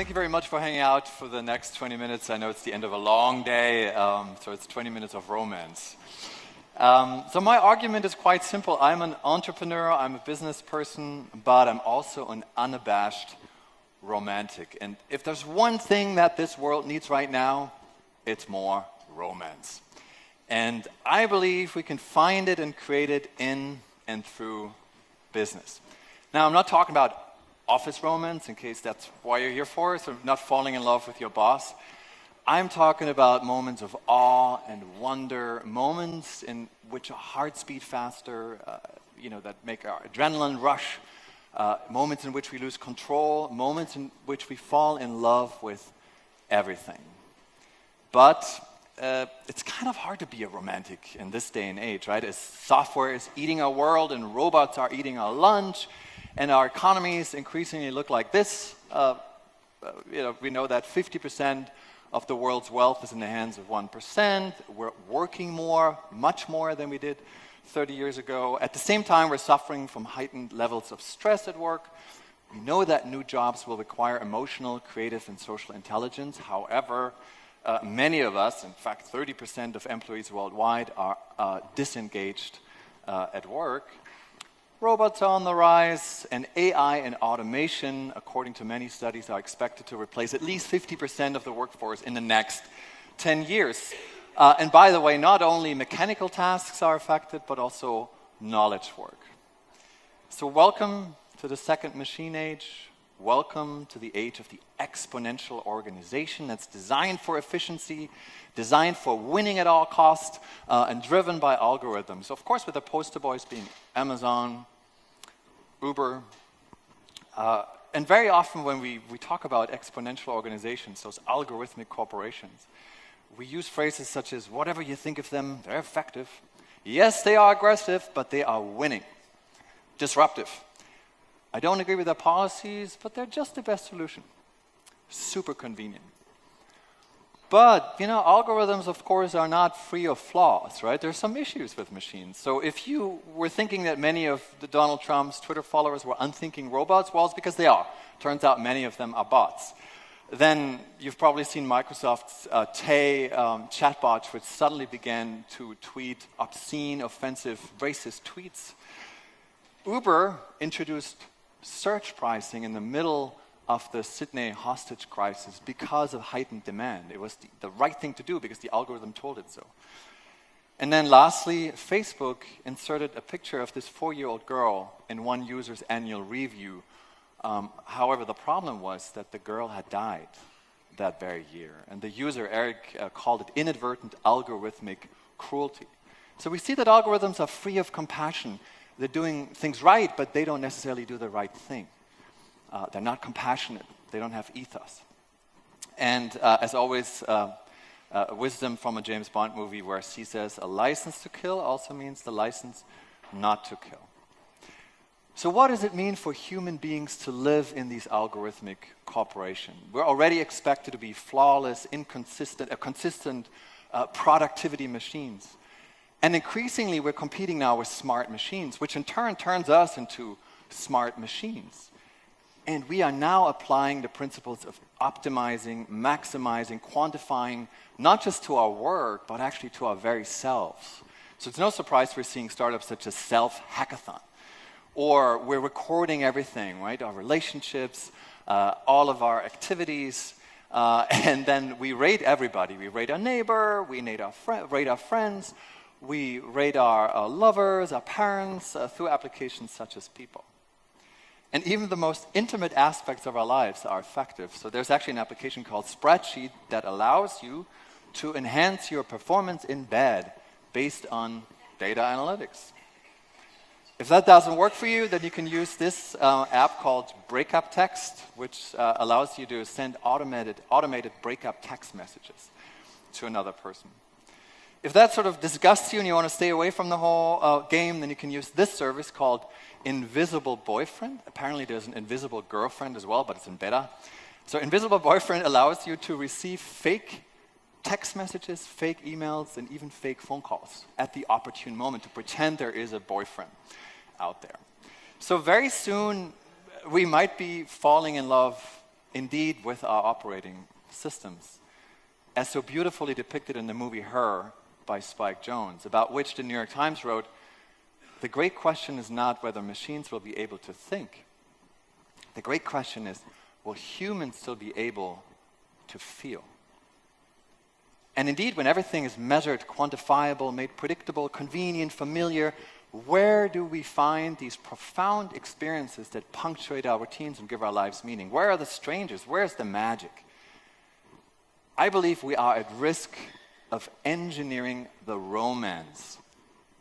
Thank you very much for hanging out for the next 20 minutes. I know it's the end of a long day, so it's 20 minutes of romance. So my argument is quite simple. I'm an entrepreneur, I'm a business person, but I'm also an unabashed romantic. And if there's one thing that this world needs right now, it's more romance. And I believe we can find it and create it in and through business. Now, I'm not talking about office romance, in case that's why you're here for, so not falling in love with your boss. I'm talking about moments of awe and wonder, moments in which our hearts beat faster, that make our adrenaline rush, moments in which we lose control, moments in which we fall in love with everything. But it's kind of hard to be a romantic in this day and age, right? As software is eating our world and robots are eating our lunch, and our economies increasingly look like this. We know that 50% of the world's wealth is in the hands of 1%. We're working more, much more than we did 30 years ago. At the same time, we're suffering from heightened levels of stress at work. We know that new jobs will require emotional, creative, and social intelligence. However, many of us, in fact 30% of employees worldwide, are disengaged at work. Robots are on the rise, and AI and automation, according to many studies, are expected to replace at least 50% of the workforce in the next 10 years. And by the way, not only mechanical tasks are affected, but also knowledge work. So welcome to the second machine age. Welcome to the age of the exponential organization that's designed for efficiency, designed for winning at all costs, and driven by algorithms. Of course, with the poster boys being Amazon, Uber, and very often when we talk about exponential organizations, those algorithmic corporations, we use phrases such as, whatever you think of them, they're effective. Yes, they are aggressive, but they are winning. Disruptive. I don't agree with their policies, but they're just the best solution. Super convenient. But, algorithms, of course, are not free of flaws, right? There's some issues with machines. So if you were thinking that many of the Donald Trump's Twitter followers were unthinking robots, well, it's because they are. Turns out many of them are bots. Then you've probably seen Microsoft's Tay chatbot, which suddenly began to tweet obscene, offensive, racist tweets. Uber introduced surge pricing in the middle of the Sydney hostage crisis because of heightened demand. It was the right thing to do because the algorithm told it so. And then lastly, Facebook inserted a picture of this 4-year-old girl in one user's annual review. However, the problem was that the girl had died that very year. And the user, Eric, called it inadvertent algorithmic cruelty. So we see that algorithms are free of compassion. They're doing things right, but they don't necessarily do the right thing. They're not compassionate. They don't have ethos. And as always, wisdom from a James Bond movie where he says, a license to kill also means the license not to kill. So what does it mean for human beings to live in these algorithmic corporations? We're already expected to be flawless, consistent productivity machines. And increasingly, we're competing now with smart machines, which in turn turns us into smart machines. And we are now applying the principles of optimizing, maximizing, quantifying, not just to our work, but actually to our very selves. So it's no surprise we're seeing startups such as Self-Hackathon. Or we're recording everything, right? Our relationships, all of our activities, and then we rate everybody. We rate our neighbor, we rate our friends, we rate our lovers, our parents, through applications such as People. And even the most intimate aspects of our lives are effective. So there's actually an application called Spreadsheet that allows you to enhance your performance in bed based on data analytics. If that doesn't work for you, then you can use this app called Breakup Text, which allows you to send automated breakup text messages to another person. If that sort of disgusts you and you want to stay away from the whole game, then you can use this service called Invisible Boyfriend. Apparently there's an invisible girlfriend as well, but it's in beta. So Invisible Boyfriend allows you to receive fake text messages, fake emails, and even fake phone calls at the opportune moment to pretend there is a boyfriend out there. So very soon, we might be falling in love indeed with our operating systems, as so beautifully depicted in the movie Her by Spike Jonze, about which the New York Times wrote, "The great question is not whether machines will be able to think. The great question is, will humans still be able to feel?" And indeed, when everything is measured, quantifiable, made predictable, convenient, familiar, where do we find these profound experiences that punctuate our routines and give our lives meaning? Where are the strangers? Where's the magic? I believe we are at risk of engineering the romance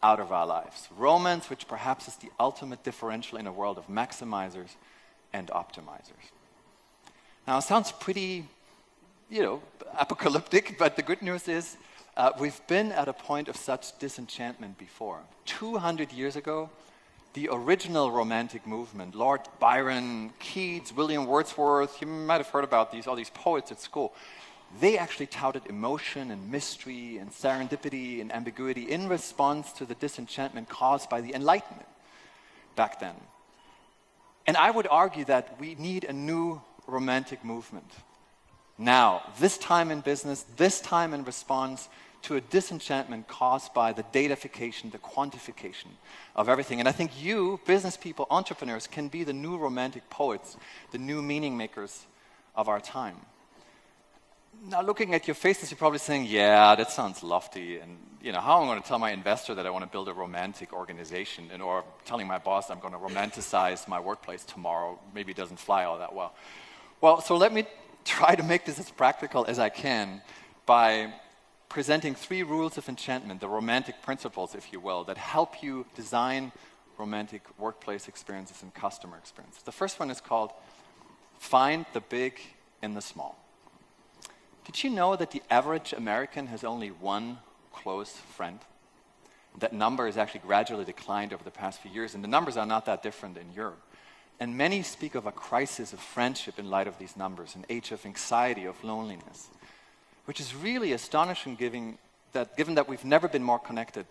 out of our lives. Romance, which perhaps is the ultimate differential in a world of maximizers and optimizers. Now, it sounds pretty, apocalyptic, but the good news is we've been at a point of such disenchantment before. 200 years ago, the original Romantic movement, Lord Byron, Keats, William Wordsworth, you might have heard about all these poets at school, they actually touted emotion and mystery and serendipity and ambiguity in response to the disenchantment caused by the Enlightenment back then. And I would argue that we need a new Romantic movement now, this time in business, this time in response to a disenchantment caused by the datafication, the quantification of everything. And I think you, business people, entrepreneurs, can be the new Romantic poets, the new meaning makers of our time. Now, looking at your faces, you're probably saying, yeah, that sounds lofty, and how am I going to tell my investor that I want to build a romantic organization, or telling my boss I'm going to romanticize my workplace tomorrow, maybe it doesn't fly all that well. Well, so let me try to make this as practical as I can by presenting 3 rules of enchantment, the romantic principles, if you will, that help you design romantic workplace experiences and customer experiences. The first one is called Find the Big in the Small. Did you know that the average American has only one close friend? That number has actually gradually declined over the past few years, and the numbers are not that different in Europe. And many speak of a crisis of friendship in light of these numbers, an age of anxiety, of loneliness, which is really astonishing given that we've never been more connected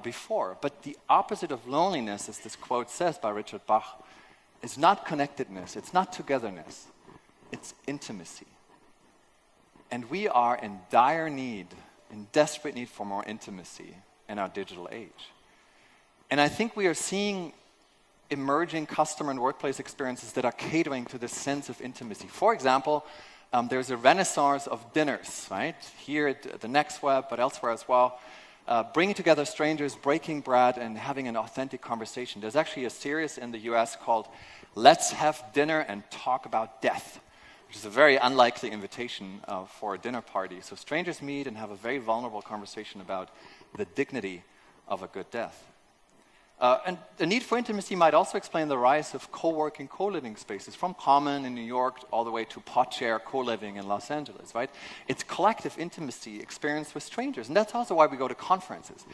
before. But the opposite of loneliness, as this quote says by Richard Bach, is not connectedness, it's not togetherness, it's intimacy. And we are in dire need, in desperate need for more intimacy in our digital age. And I think we are seeing emerging customer and workplace experiences that are catering to this sense of intimacy. For example, there's a renaissance of dinners, right? Here at the Next Web, but elsewhere as well. Bringing together strangers, breaking bread, and having an authentic conversation. There's actually a series in the US called Let's Have Dinner and Talk About Death, which is a very unlikely invitation for a dinner party. So strangers meet and have a very vulnerable conversation about the dignity of a good death. And the need for intimacy might also explain the rise of co-working, co-living spaces, from Common in New York all the way to Podshare co-living in Los Angeles, right? It's collective intimacy experienced with strangers, and that's also why we go to conferences.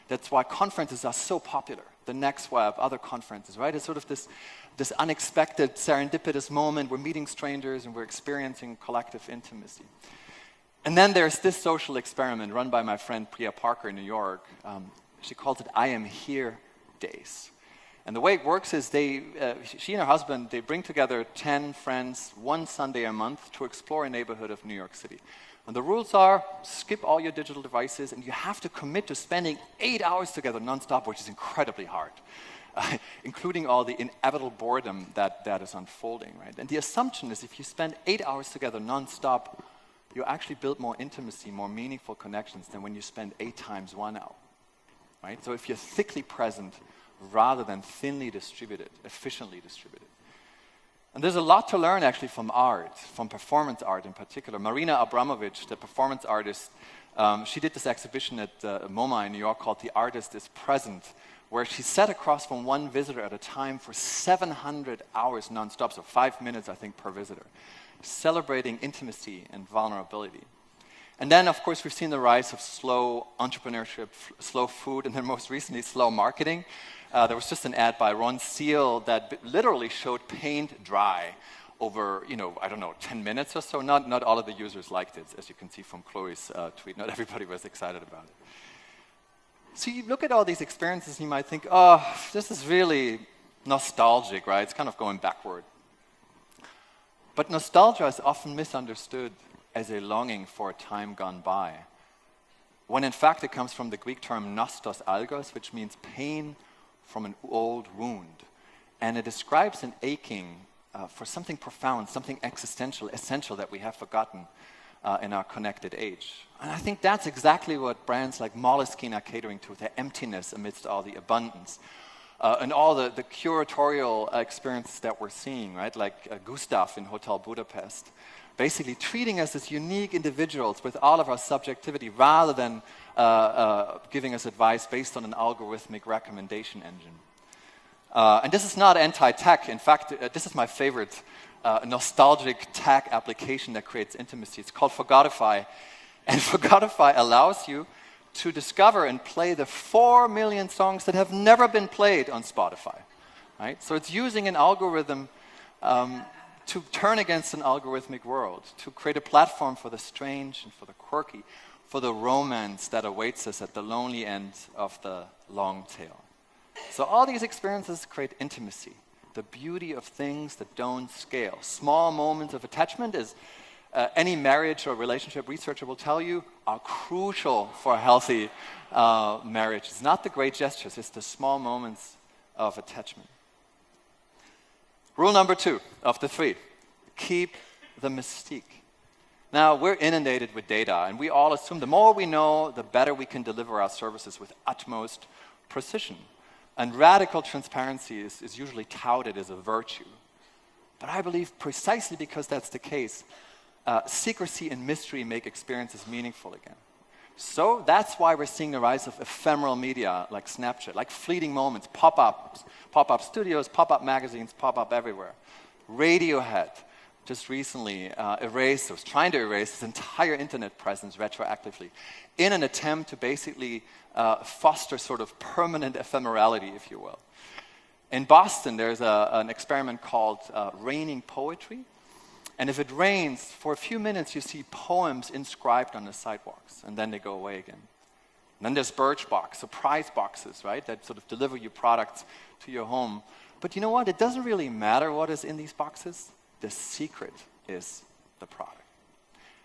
That's why conferences are so popular. The Next Web, other conferences, right? It's sort of this unexpected, serendipitous moment. We're meeting strangers and we're experiencing collective intimacy. And then there's this social experiment run by my friend Priya Parker in New York. She calls it I Am Here Days. And the way it works is she and her husband, they bring together 10 friends one Sunday a month to explore a neighborhood of New York City. And the rules are, skip all your digital devices, and you have to commit to spending 8 hours together nonstop, which is incredibly hard, including all the inevitable boredom that is unfolding, right? And the assumption is if you spend 8 hours together nonstop, you actually build more intimacy, more meaningful connections than when you spend 8 times 1 hour. Right? So if you're thickly present rather than thinly distributed, efficiently distributed. And there's a lot to learn actually from art, from performance art in particular. Marina Abramovic, the performance artist, she did this exhibition at MoMA in New York called The Artist is Present, where she sat across from one visitor at a time for 700 hours nonstop, so 5 minutes I think per visitor, celebrating intimacy and vulnerability. And then, of course, we've seen the rise of slow entrepreneurship, slow food, and then most recently, slow marketing. There was just an ad by Ron Seal that literally showed paint dry over, 10 minutes or so. Not all of the users liked it, as you can see from Chloe's tweet. Not everybody was excited about it. So you look at all these experiences and you might think, this is really nostalgic, right? It's kind of going backward. But nostalgia is often misunderstood as a longing for a time gone by, when in fact it comes from the Greek term nostos algos, which means pain from an old wound. And it describes an aching for something profound, something existential, essential that we have forgotten in our connected age. And I think that's exactly what brands like Moleskine are catering to, the emptiness amidst all the abundance. And all the curatorial experiences that we're seeing, right? Like Gustav in Hotel Budapest, basically treating us as unique individuals with all of our subjectivity rather than giving us advice based on an algorithmic recommendation engine. And this is not anti-tech. In fact, this is my favorite nostalgic tech application that creates intimacy. It's called Forgotify. And Forgotify allows you to discover and play the 4 million songs that have never been played on Spotify. Right? So it's using an algorithm to turn against an algorithmic world, to create a platform for the strange and for the quirky, for the romance that awaits us at the lonely end of the long tail. So all these experiences create intimacy, the beauty of things that don't scale. Small moments of attachment, as any marriage or relationship researcher will tell you, are crucial for a healthy marriage. It's not the great gestures, it's the small moments of attachment. Rule number 2 of the 3, keep the mystique. Now, we're inundated with data, and we all assume the more we know, the better we can deliver our services with utmost precision. And radical transparency is usually touted as a virtue. But I believe precisely because that's the case, secrecy and mystery make experiences meaningful again. So that's why we're seeing the rise of ephemeral media like Snapchat, like fleeting moments, pop-up studios, pop-up magazines, pop-up everywhere. Radiohead just recently was trying to erase his entire internet presence retroactively in an attempt to basically foster sort of permanent ephemerality, if you will. In Boston, there's an experiment called raining poetry. And if it rains, for a few minutes you see poems inscribed on the sidewalks, and then they go away again. And then there's Birchbox, surprise boxes, right, that sort of deliver you products to your home. But you know what? It doesn't really matter what is in these boxes. The secret is the product.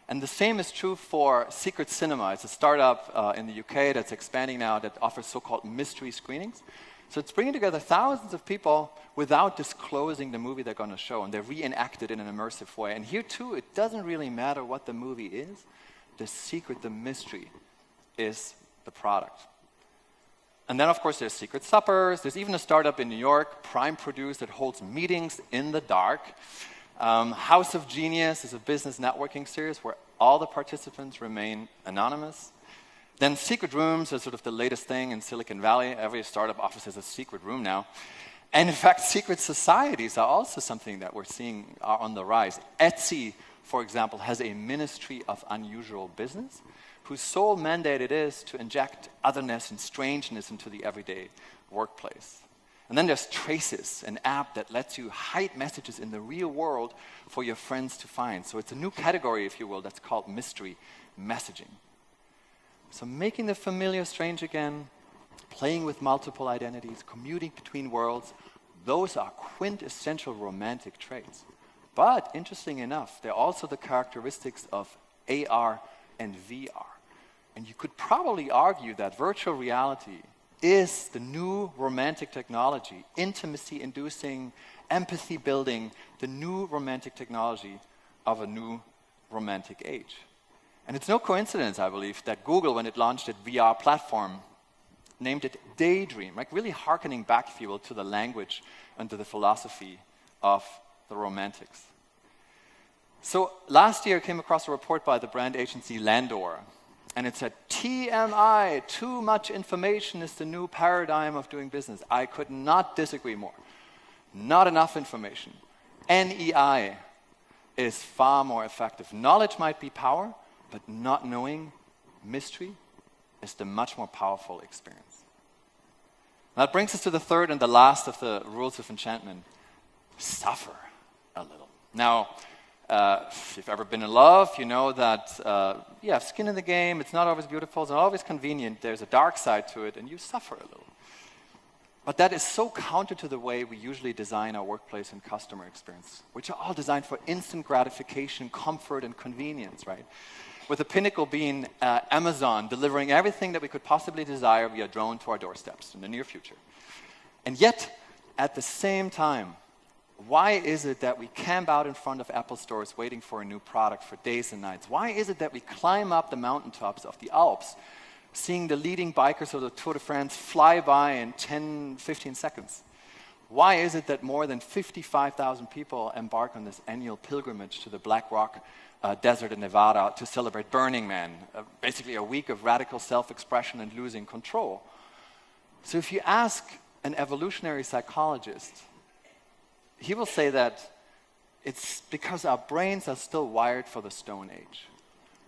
And the same is true for Secret Cinema. It's a startup in the UK that's expanding now that offers so-called mystery screenings. So it's bringing together thousands of people without disclosing the movie they're going to show, and they reenact it in an immersive way. And here, too, it doesn't really matter what the movie is. The secret, the mystery, is the product. And then, of course, there's secret suppers. There's even a startup in New York, Prime Produce, that holds meetings in the dark. House of Genius is a business networking series where all the participants remain anonymous. Then secret rooms are sort of the latest thing in Silicon Valley. Every startup office has a secret room now. And in fact, secret societies are also something that we're seeing are on the rise. Etsy, for example, has a ministry of unusual business whose sole mandate it is to inject otherness and strangeness into the everyday workplace. And then there's Traces, an app that lets you hide messages in the real world for your friends to find. So it's a new category, if you will, that's called mystery messaging. So making the familiar strange again, playing with multiple identities, commuting between worlds, those are quintessential romantic traits. But interesting enough, they're also the characteristics of AR and VR. And you could probably argue that virtual reality is the new romantic technology, intimacy-inducing, empathy-building, the new romantic technology of a new romantic age. And it's no coincidence, I believe, that Google, when it launched its VR platform, named it Daydream, like really hearkening back, if you will, to the language and to the philosophy of the Romantics. So last year I came across a report by the brand agency Landor, and it said, TMI, too much information is the new paradigm of doing business. I could not disagree more. Not enough information. NEI is far more effective. Knowledge might be power, but not knowing, mystery, is the much more powerful experience. That brings us to the third and the last of the rules of enchantment. Suffer a little. Now, if you've ever been in love, you know that you have skin in the game. It's not always beautiful. It's not always convenient. There's a dark side to it, and you suffer a little. But that is so counter to the way we usually design our workplace and customer experience, which are all designed for instant gratification, comfort, and convenience, right? With the pinnacle being Amazon delivering everything that we could possibly desire via drone to our doorsteps in the near future. And yet, at the same time, why is it that we camp out in front of Apple stores waiting for a new product for days and nights? Why is it that we climb up the mountaintops of the Alps seeing the leading bikers of the Tour de France fly by in 10, 15 seconds? Why is it that more than 55,000 people embark on this annual pilgrimage to the Black Rock Desert in Nevada to celebrate Burning Man, basically a week of radical self-expression and losing control? So if you ask an evolutionary psychologist, he will say that it's because our brains are still wired for the Stone Age.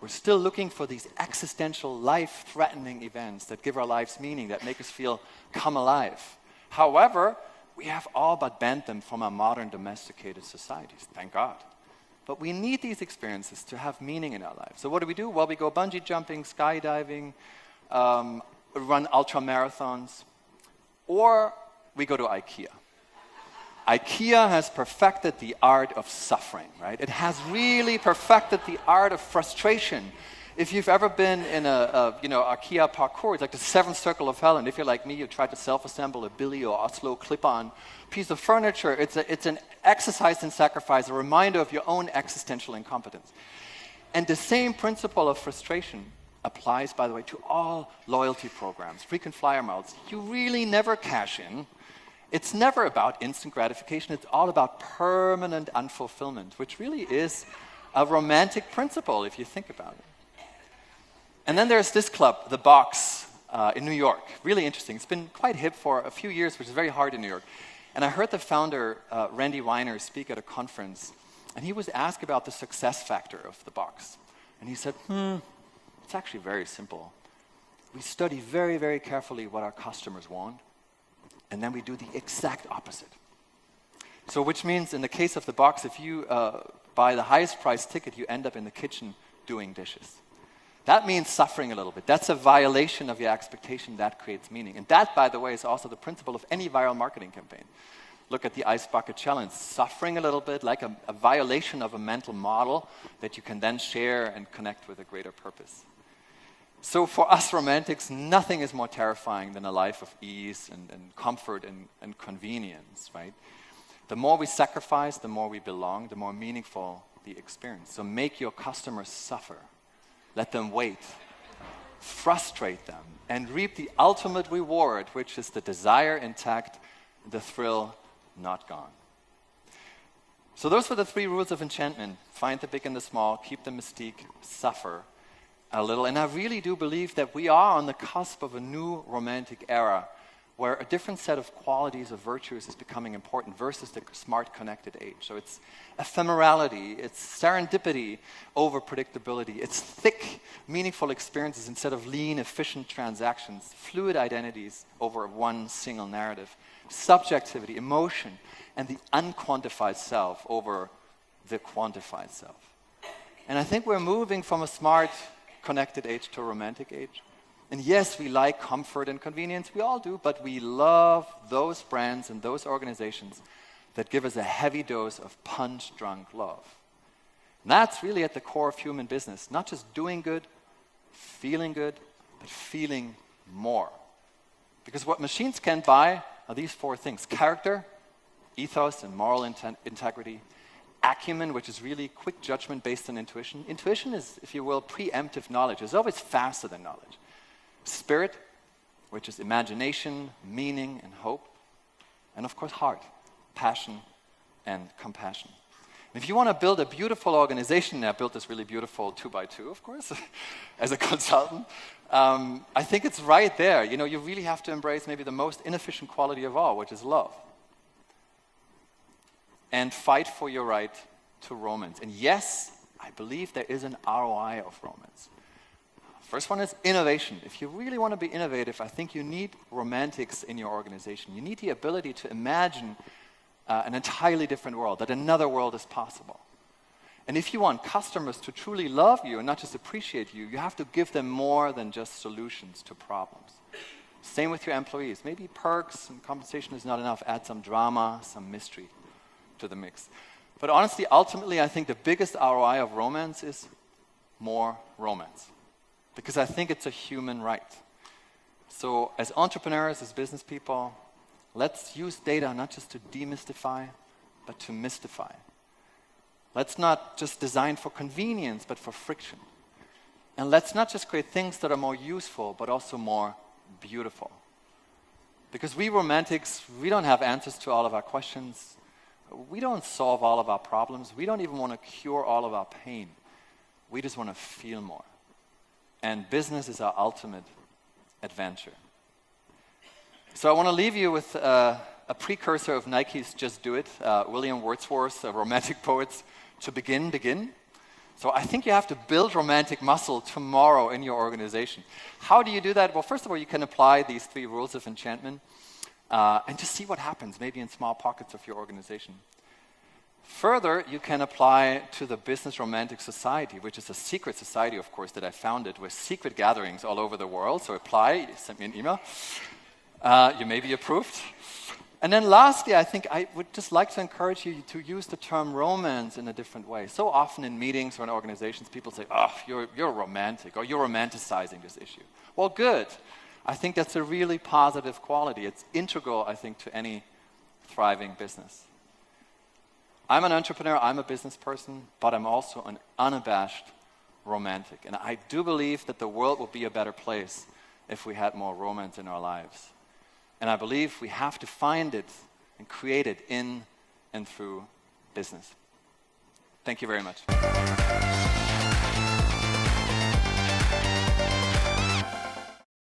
We're still looking for these existential, life-threatening events that give our lives meaning, that make us feel come alive. However, we have all but banned them from our modern domesticated societies, thank God. But we need these experiences to have meaning in our lives. So what do? Well, we go bungee jumping, skydiving, run ultra marathons, or we go to IKEA. IKEA has perfected the art of suffering, right? It has really perfected the art of frustration. If you've ever been in a IKEA parkour, it's like the seventh circle of hell, and if you're like me, you try to self-assemble a Billy or Oslo clip-on piece of furniture, it's an exercise in sacrifice, a reminder of your own existential incompetence. And the same principle of frustration applies, by the way, to all loyalty programs, frequent flyer miles. You really never cash in. It's never about instant gratification. It's all about permanent unfulfillment, which really is a romantic principle if you think about it. And then there's this club, The Box, in New York. Really interesting. It's been quite hip for a few years, which is very hard in New York. And I heard the founder, Randy Weiner, speak at a conference, and he was asked about the success factor of The Box. And he said, it's actually very simple. We study very, very carefully what our customers want, and then we do the exact opposite. So which means in the case of The Box, if you buy the highest priced ticket, you end up in the kitchen doing dishes. That means suffering a little bit. That's a violation of your expectation. That creates meaning. And that, by the way, is also the principle of any viral marketing campaign. Look at the Ice Bucket Challenge. Suffering a little bit, like a violation of a mental model that you can then share and connect with a greater purpose. So for us romantics, nothing is more terrifying than a life of ease and comfort and convenience, right? The more we sacrifice, the more we belong, the more meaningful the experience. So make your customers suffer. Let them wait. Frustrate them. And reap the ultimate reward, which is the desire intact, the thrill not gone. So those were the 3 rules of enchantment. Find the big and the small, keep the mystique, suffer a little. And I really do believe that we are on the cusp of a new romantic era where a different set of qualities of virtues is becoming important versus the smart connected age. So it's ephemerality, it's serendipity over predictability, it's thick, meaningful experiences instead of lean, efficient transactions, fluid identities over one single narrative, subjectivity, emotion, and the unquantified self over the quantified self. And I think we're moving from a smart connected age to a romantic age. And yes, we like comfort and convenience, we all do, but we love those brands and those organizations that give us a heavy dose of punch-drunk love. And that's really at the core of human business, not just doing good, feeling good, but feeling more. Because what machines can't buy are these 4 things: character, ethos and moral integrity, acumen, which is really quick judgment based on intuition. Intuition is, if you will, preemptive knowledge. It's always faster than knowledge. Spirit, which is imagination, meaning, and hope. And of course, heart, passion, and compassion. And if you want to build a beautiful organization, I built this really beautiful 2x2, of course, as a consultant. I think it's right there. You know, you really have to embrace maybe the most inefficient quality of all, which is love. And fight for your right to romance. And yes, I believe there is an ROI of romance. First one is innovation. If you really want to be innovative, I think you need romantics in your organization. You need the ability to imagine an entirely different world, that another world is possible. And if you want customers to truly love you and not just appreciate you, you have to give them more than just solutions to problems. Same with your employees. Maybe perks and compensation is not enough. Add some drama, some mystery to the mix. But honestly, ultimately, I think the biggest ROI of romance is more romance. Because I think it's a human right. So as entrepreneurs, as business people, let's use data not just to demystify, but to mystify. Let's not just design for convenience, but for friction. And let's not just create things that are more useful, but also more beautiful. Because we romantics, we don't have answers to all of our questions. We don't solve all of our problems. We don't even want to cure all of our pain. We just want to feel more. And business is our ultimate adventure. So I want to leave you with a precursor of Nike's Just Do It, William Wordsworth's romantic poets, to begin. So I think you have to build romantic muscle tomorrow in your organization. How do you do that? Well, first of all, you can apply these 3 rules of enchantment and just see what happens, maybe in small pockets of your organization. Further, you can apply to the Business Romantic Society, which is a secret society, of course, that I founded with secret gatherings all over the world. So apply, send me an email. You may be approved. And then lastly, I think I would just like to encourage you to use the term romance in a different way. So often in meetings or in organizations, people say, oh, you're romantic, or you're romanticizing this issue. Well, good. I think that's a really positive quality. It's integral, I think, to any thriving business. I'm an entrepreneur, I'm a business person, but I'm also an unabashed romantic. And I do believe that the world will be a better place if we had more romance in our lives. And I believe we have to find it and create it in and through business. Thank you very much.